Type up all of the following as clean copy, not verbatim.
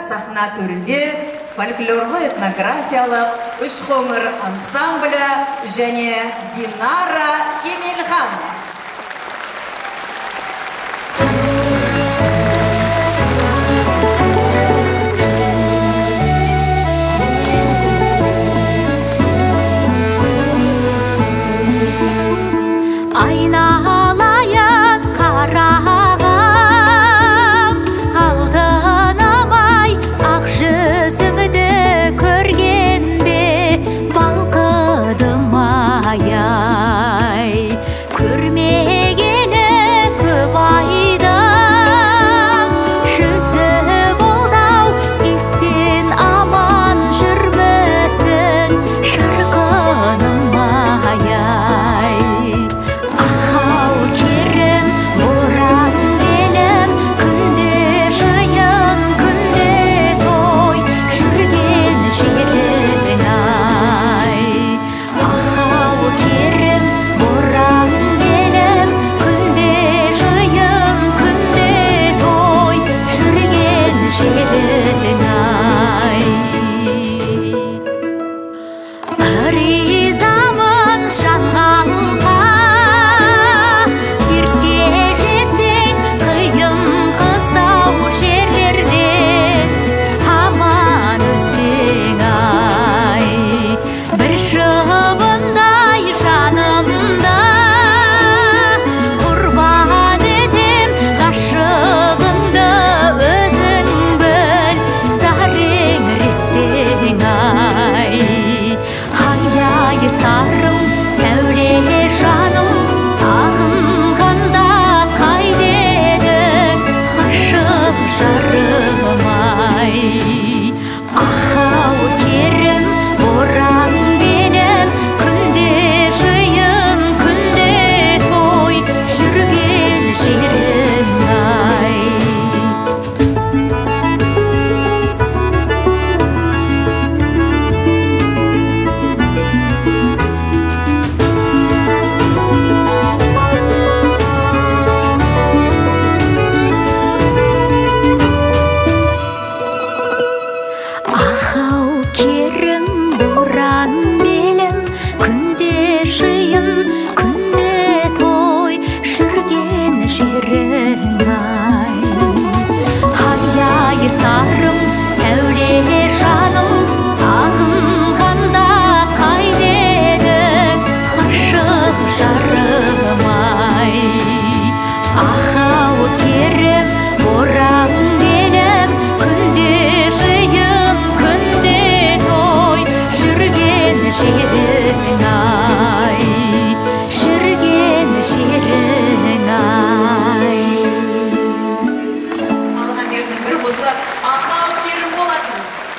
сахна төрінде фольклорлы этнографиялық үш қоңыр ансамблі және Динара Кемелхан. Айналайын қарағам, алдынамай ақ жүзіңді көргенде балқыдым ай. Көрмегені көп айдан жүзі болдау, естен аман жүрмісің шырқыным ай.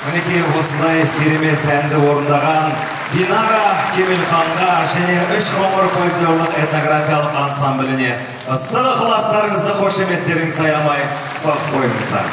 Мінекей осындай керемет әнді орындаған Динара Кемелханға және үш қоңыр фольклорлық этнографиялық ансамбліне ыстық ықыластарыңызды, қошеметтеріңізді аямай сақ қойыңыздар.